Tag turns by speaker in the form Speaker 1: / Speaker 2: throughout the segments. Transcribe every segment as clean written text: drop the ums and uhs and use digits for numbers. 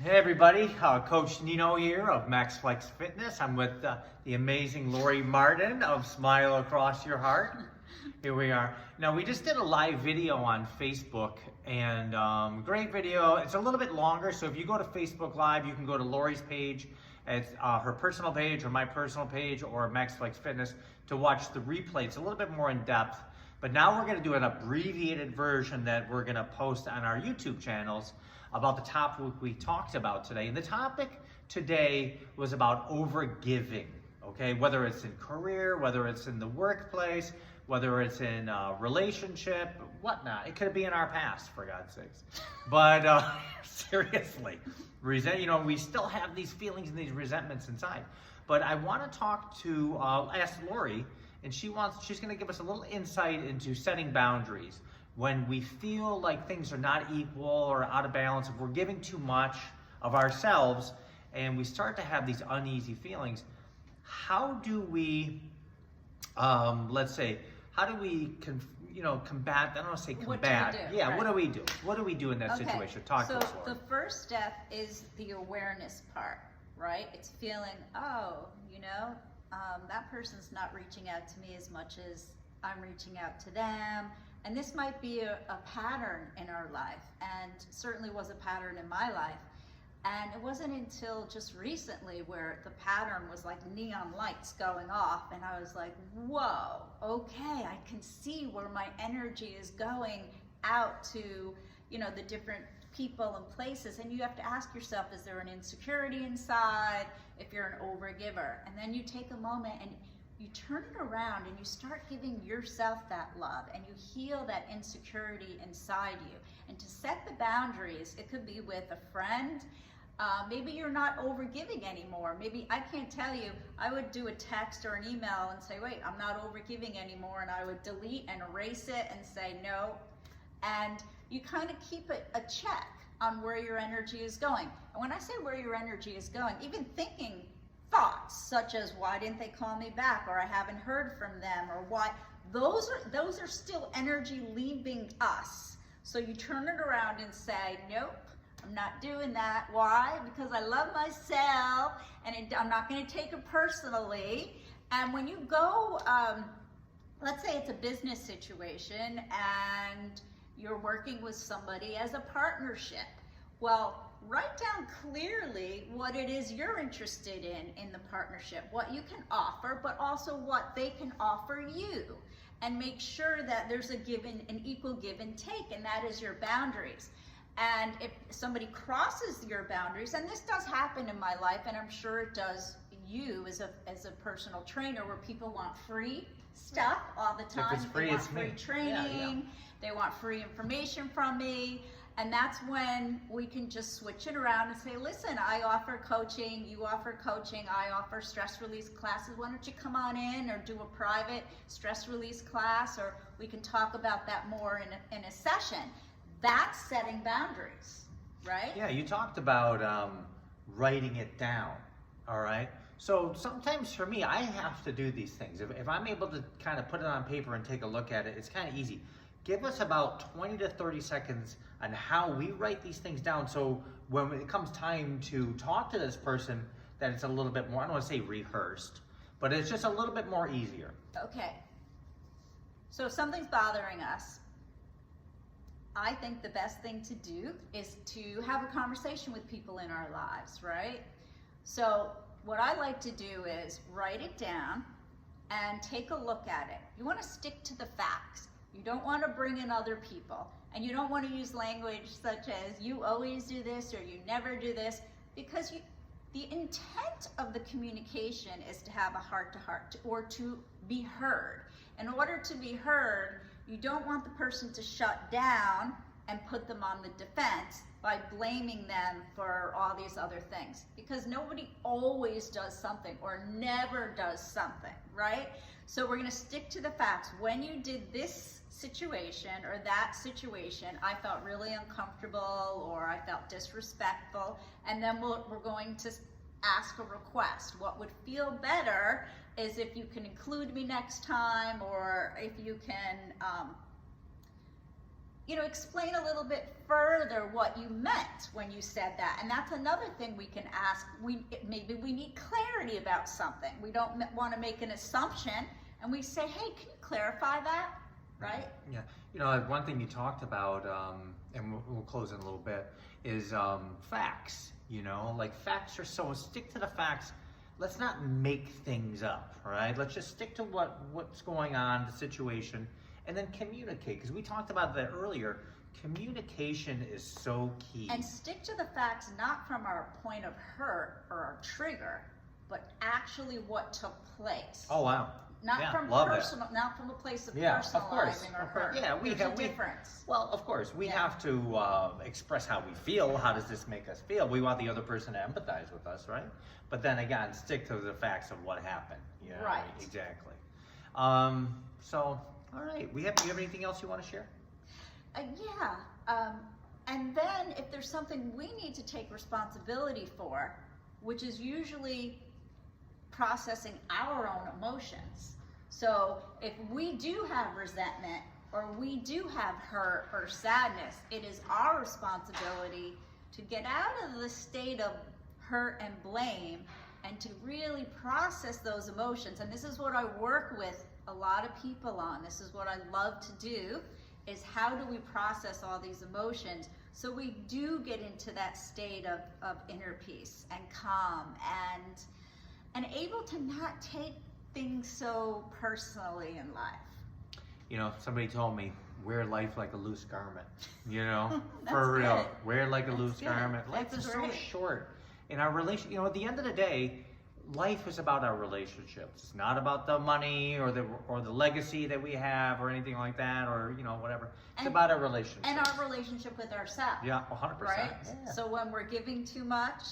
Speaker 1: Hey everybody, Coach Nino here of Max Flex Fitness. I'm with the amazing Lori Martin of Smile Across Your Heart. Here we are. Now we just did a live video on Facebook and great video. It's a little bit longer, so if you go to Facebook Live, you can go to Lori's page. It's her personal page or my personal page or Max Flex Fitness to watch the replay. It's a little bit more in depth, but now we're going to do an abbreviated version that we're going to post on our YouTube channels about the topic we talked about today. And the topic today was about overgiving, okay? Whether it's in career, whether it's in the workplace, whether it's in a relationship, whatnot. It could be in our past, for God's sakes. But seriously, we still have these feelings and these resentments inside. But I want to talk to, ask Lori, and she's going to give us a little insight into setting boundaries. When we feel like things are not equal or out of balance, if we're giving too much of ourselves and we start to have these uneasy feelings, how do we, combat, I don't want to say combat.
Speaker 2: What do we do?
Speaker 1: Yeah,
Speaker 2: right.
Speaker 1: What do we do? What do we do in that situation? Talk to us, Lori.
Speaker 2: So the first step is the awareness part, right? It's feeling, that person's not reaching out to me as much as I'm reaching out to them. And this might be a pattern in our life, and certainly was a pattern in my life. And it wasn't until just recently where the pattern was like neon lights going off, and I was like, whoa, okay, I can see where my energy is going out to, the different people and places. And you have to ask yourself, is there an insecurity inside if you're an overgiver? And then you take a moment and you turn it around and you start giving yourself that love, and you heal that insecurity inside you. And to set the boundaries, it could be with a friend. Maybe you're not overgiving anymore. Maybe, I can't tell you, I would do a text or an email and say, wait, I'm not overgiving anymore, and I would delete and erase it and say no. And you kind of keep a check on where your energy is going. And when I say where your energy is going, even thinking thoughts such as, why didn't they call me back, or I haven't heard from them, or why, those are still energy leaving us. So you turn it around and say, nope, I'm not doing that. Why? Because I love myself, and I'm not going to take it personally. And when you go, let's say it's a business situation and you're working with somebody as a partnership. Well, write down clearly what it is you're interested in the partnership, what you can offer, but also what they can offer you. And make sure that there's an equal give and take, and that is your boundaries. And if somebody crosses your boundaries, and this does happen in my life, and I'm sure it does you as a personal trainer, where people want free stuff all the time.
Speaker 1: If it's free,
Speaker 2: they want
Speaker 1: it's
Speaker 2: free
Speaker 1: me.
Speaker 2: training, They want free information from me. And that's when we can just switch it around and say, listen, I offer coaching, you offer coaching, I offer stress release classes. Why don't you come on in or do a private stress release class, or we can talk about that more in a session. That's setting boundaries, right?
Speaker 1: Yeah, you talked about writing it down, all right? So sometimes for me, I have to do these things. If I'm able to kind of put it on paper and take a look at it, it's kind of easy. Give us about 20 to 30 seconds on how we write these things down, so when it comes time to talk to this person, that it's a little bit more, I don't want to say rehearsed, but it's just a little bit more easier.
Speaker 2: Okay. So if something's bothering us, I think the best thing to do is to have a conversation with people in our lives, right? So what I like to do is write it down and take a look at it. You want to stick to the facts. You don't want to bring in other people, and you don't want to use language such as you always do this or you never do this, because the intent of the communication is to have a heart-to-heart or to be heard. In order to be heard, you don't want the person to shut down and put them on the defense by blaming them for all these other things, because nobody always does something or never does something, right? So we're going to stick to the facts. When you did this situation or that situation, I felt really uncomfortable, or I felt disrespectful, and then we're going to ask a request. What would feel better is if you can include me next time, or if you can explain a little bit further what you meant when you said that. And that's another thing we can ask. Maybe we need clarity about something. We don't want to make an assumption, and we say, hey, can you clarify that? Right?
Speaker 1: Yeah. One thing you talked about, and we'll close in a little bit, is facts. Like facts are stick to the facts. Let's not make things up, right? Let's just stick to what's going on, the situation, and then communicate. Because we talked about that earlier. Communication is so key.
Speaker 2: And stick to the facts, not from our point of hurt or our trigger, but actually what took place.
Speaker 1: Oh, wow.
Speaker 2: Not from personal, not from a place of personalizing or hurt.
Speaker 1: Yeah,
Speaker 2: There's a difference.
Speaker 1: Well, of course, we have to express how we feel. How does this make us feel? We want the other person to empathize with us, right? But then again, stick to the facts of what happened.
Speaker 2: Right.
Speaker 1: Exactly. So, all right. Do you have anything else you want to share?
Speaker 2: And then if there's something we need to take responsibility for, which is usually processing our own emotions. So if we do have resentment or we do have hurt or sadness, it is our responsibility to get out of the state of hurt and blame and to really process those emotions. And this is what I work with a lot of people on. This is what I love to do, is how do we process all these emotions so we do get into that state of inner peace and calm and able to not take things so personally in life.
Speaker 1: Somebody told me, wear life like a loose garment.
Speaker 2: That's
Speaker 1: For real.
Speaker 2: good.
Speaker 1: Wear like a
Speaker 2: That's
Speaker 1: loose
Speaker 2: good.
Speaker 1: garment. Life
Speaker 2: That's
Speaker 1: is
Speaker 2: great.
Speaker 1: so short. In our relation, at the end of the day, life is about our relationships. It's not about the money or the legacy that we have or anything like that, or whatever. It's about our relationships.
Speaker 2: And our relationship with ourselves.
Speaker 1: Yeah, 100%.
Speaker 2: Right?
Speaker 1: Yeah.
Speaker 2: So when we're giving too much,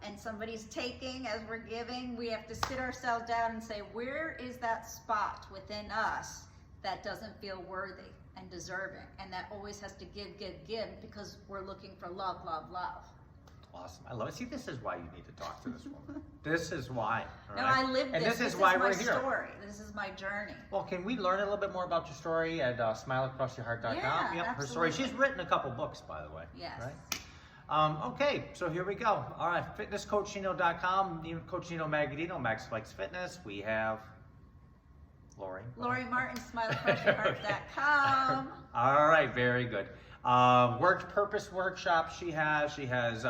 Speaker 2: and somebody's taking as we're giving, we have to sit ourselves down and say, where is that spot within us that doesn't feel worthy and deserving? And that always has to give because we're looking for love, love, love.
Speaker 1: Awesome. I love it. See, this is why you need to talk to this woman. This is why. All
Speaker 2: No,
Speaker 1: right?
Speaker 2: I live this.
Speaker 1: And this
Speaker 2: is
Speaker 1: why
Speaker 2: my
Speaker 1: we're here.
Speaker 2: story. This is my journey.
Speaker 1: Well, can we learn a little bit more about your story at smileacrossyourheart.com?
Speaker 2: Yeah,
Speaker 1: Yep, her story.
Speaker 2: absolutely.
Speaker 1: She's written a couple books, by the way.
Speaker 2: Yes.
Speaker 1: Right? Okay, so here we go. All right, fitnesscoachnino.com, Coach Nino Magadino, Max Flex Fitness. We have Lori.
Speaker 2: Lori Martin, smileacrossyourheart.com.
Speaker 1: All right, very good. Purpose workshops she has. She has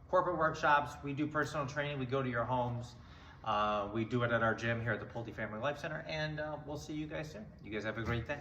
Speaker 1: corporate workshops. We do personal training. We go to your homes. We do it at our gym here at the Pulte Family Life Center. And we'll see you guys soon. You guys have a great day.